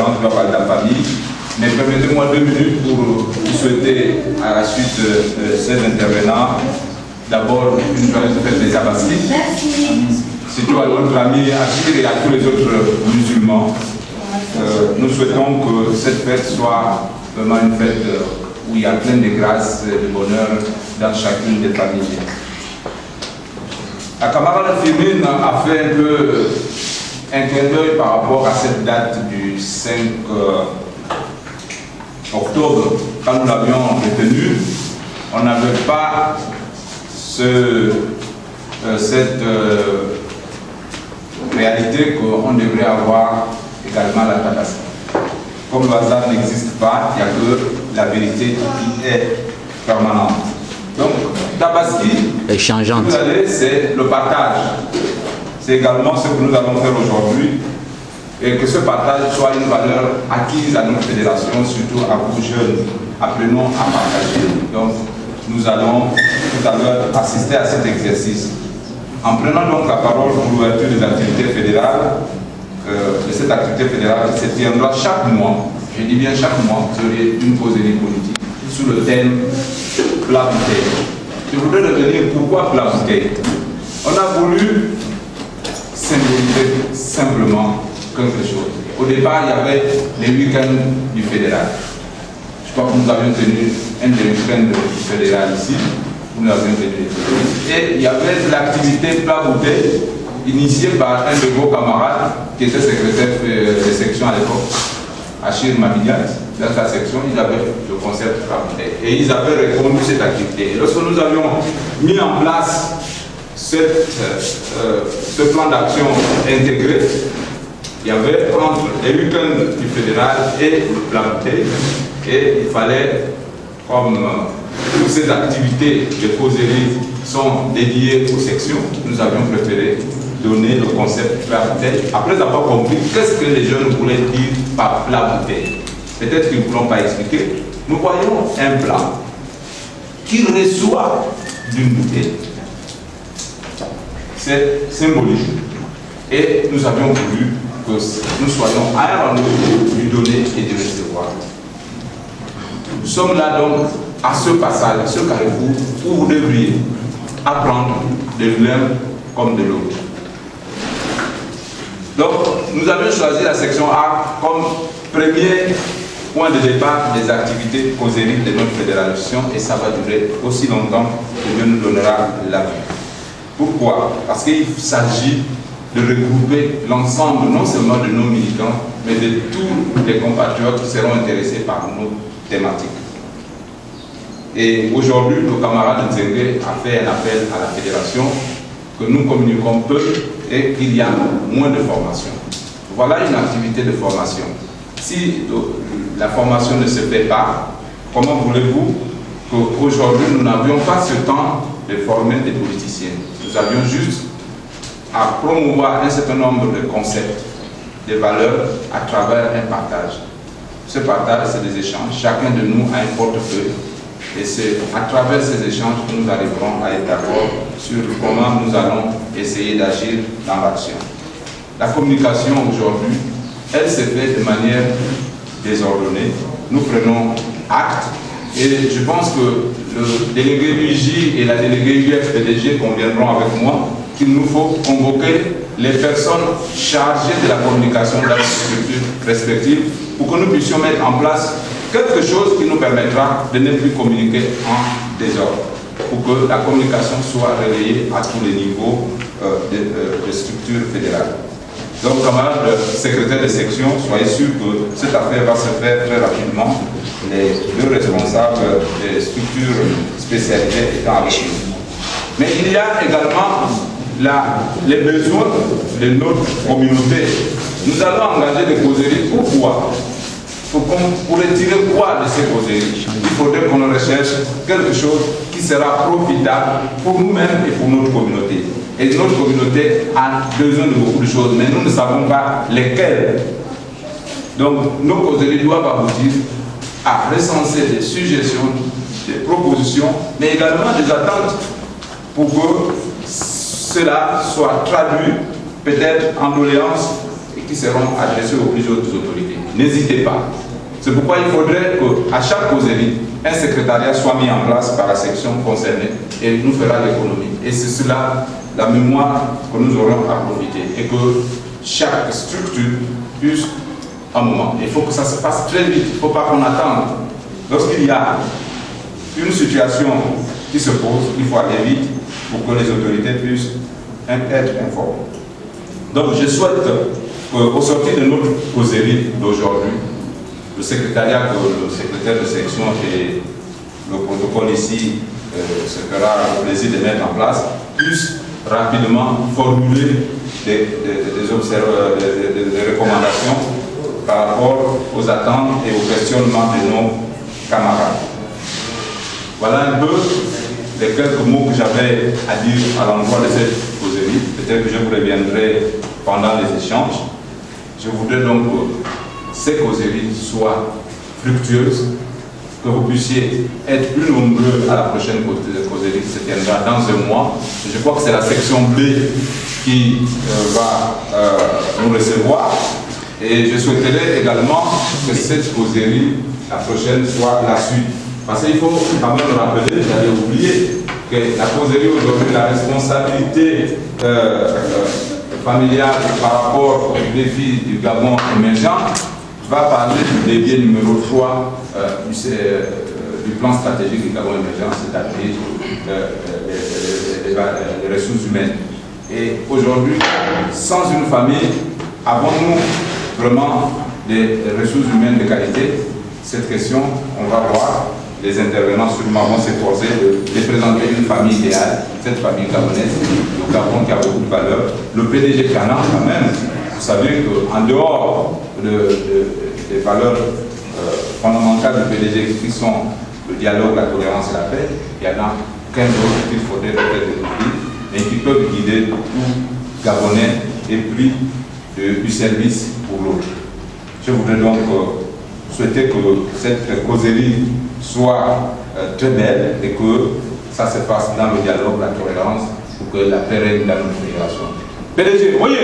précédente, je dois parler de la famille. Mais permettez-moi 2 minutes pour souhaiter à la suite de ces intervenants d'abord une joyeuse fête des Tabaski. Surtout à notre ami Achir et à tous les autres musulmans. Nous souhaitons que cette fête soit vraiment une fête où il y a plein de grâce et de bonheur dans chacune des familles. La camarade Firmin a fait un peu un clin d'œil par rapport à cette date du 5 octobre. Quand nous l'avions retenu, on n'avait pas cette réalité qu'on devrait avoir également la Tabaski. Comme le hasard n'existe pas, il n'y a que la vérité qui est permanente. Donc, Tabaski, c'est le partage. C'est également ce que nous allons faire aujourd'hui. Et que ce partage soit une valeur acquise à notre fédération, surtout à vous jeunes. Apprenons à partager. Donc, nous allons tout à l'heure assister à cet exercice. En prenant donc la parole pour l'ouverture des activités fédérales, de cette activité fédérale qui se tiendra chaque mois, je dis bien chaque mois, vous aurez une causerie politique sous le thème plat bouteille. Je voudrais revenir pourquoi plat bouteille. On a voulu symboliser simplement quelque chose. Au départ, il y avait les week-ends du fédéral. Je crois que nous avions tenu un des week-ends du fédéral ici. Nous avions tenu. Et il y avait l'activité plat bouteille initiée par un de vos camarades qui était secrétaire de section à l'époque, Achir Mabignac. Dans sa section, ils avaient le concept plat bouteille. Et ils avaient répondu cette activité. Et lorsque nous avions mis en place ce plan d'action intégré, il y avait entre les week-ends du fédéral et le plan bouteille. Et il fallait, comme toutes ces activités de causerie sont dédiées aux sections, nous avions préféré donner le concept plat bouteille, après avoir compris qu'est-ce que les jeunes voulaient dire par plat bouteille. Peut-être qu'ils ne pourront pas expliquer. Nous voyons un plat qui reçoit d'une bouteille. C'est symbolique. Et nous avions voulu que nous soyons à un rendez-vous du donner et du recevoir. Nous sommes là donc à ce passage, à ce carrefour, où vous devriez apprendre de l'un comme de l'autre. Donc, nous avions choisi la section A comme premier point de départ des activités causériques de notre fédération, et ça va durer aussi longtemps que Dieu nous donnera la vie. Pourquoi? Parce qu'il s'agit de regrouper l'ensemble, non seulement de nos militants, mais de tous les compatriotes qui seront intéressés par nos thématiques. Et aujourd'hui, le camarade Nzengue a fait un appel à la fédération que nous communiquons peu et qu'il y a moins de formation. Voilà une activité de formation. Si la formation ne se fait pas, comment voulez-vous qu'aujourd'hui nous n'avions pas ce temps de former des politiciens? Nous avions juste à promouvoir un certain nombre de concepts, de valeurs à travers un partage. Ce partage, c'est des échanges. Chacun de nous a un portefeuille. Et c'est à travers ces échanges que nous arriverons à être d'accord sur comment nous allons essayer d'agir dans l'action. La communication aujourd'hui, elle se fait de manière désordonnée. Nous prenons acte et je pense que le délégué UJ et la déléguée UFPDG conviendront avec moi qu'il nous faut convoquer les personnes chargées de la communication dans les structures respectives pour que nous puissions mettre en place quelque chose qui nous permettra de ne plus communiquer en désordre, pour que la communication soit relayée à tous les niveaux de structures fédérales. Donc, camarades secrétaires de section, soyez sûrs que cette affaire va se faire très rapidement, les deux responsables des structures spécialisées étant avec nous. Mais il y a également les besoins de notre communauté. Nous allons engager des causeries. Pourquoi? Pour retirer quoi de ces causeries? Il faudrait qu'on recherche quelque chose qui sera profitable pour nous-mêmes et pour notre communauté. Et notre communauté a besoin de beaucoup de choses, mais nous ne savons pas lesquelles. Donc, nos causeries doivent aboutir à recenser des suggestions, des propositions, mais également des attentes pour que cela soit traduit peut-être en doléances et qui seront adressées aux plus hautes autorités. n'hésitez pas. C'est pourquoi il faudrait qu'à chaque causerie, un secrétariat soit mis en place par la section concernée et nous fera l'économie. Et c'est cela la mémoire que nous aurons à profiter et que chaque structure puisse un moment. Il faut que ça se fasse très vite, il ne faut pas qu'on attende. Lorsqu'il y a une situation qui se pose, il faut aller vite pour que les autorités puissent être informées. Donc je souhaite qu'au sortir de notre causerie d'aujourd'hui, le secrétariat, le secrétaire de section et le protocole ici se fera le plaisir de mettre en place, puisse rapidement formuler des recommandations par rapport aux attentes et aux questionnements de nos camarades. Voilà un peu les quelques mots que j'avais à dire à l'endroit de cette causerie. Peut-être que je vous reviendrai pendant les échanges. Je voudrais donc que ces causeries soient fructueuses, que vous puissiez être plus nombreux à la prochaine causerie qui se tiendra dans un mois. Je crois que c'est la section B qui va nous recevoir. Et je souhaiterais également que cette causerie, la prochaine, soit la suite. Parce qu'il faut quand même le rappeler, j'avais oublié, que la causerie aujourd'hui, la responsabilité familiale par rapport aux défis du Gabon émergent, va parler du levier numéro 3 du plan stratégique du Gabon émergent, c'est-à-dire les ressources humaines. Et aujourd'hui, sans une famille, avons-nous vraiment des ressources humaines de qualité? Cette question, on va voir. Les intervenants sûrement vont s'efforcer de présenter une famille idéale, cette famille gabonaise, le Gabon qui a beaucoup de valeur. Le PDG Canan, quand même, vous savez qu'en dehors des valeurs fondamentales du PDG qui sont le dialogue, la tolérance et la paix, il y en a 15 autres qu'il faudrait peut-être découvrir, mais qui peuvent guider tout Gabonais épris du service pour l'autre. Je voudrais donc souhaiter que cette causerie soit très belle et que ça se passe dans le dialogue, la tolérance, pour que la paix règne dans notre fédération. PDG, voyez,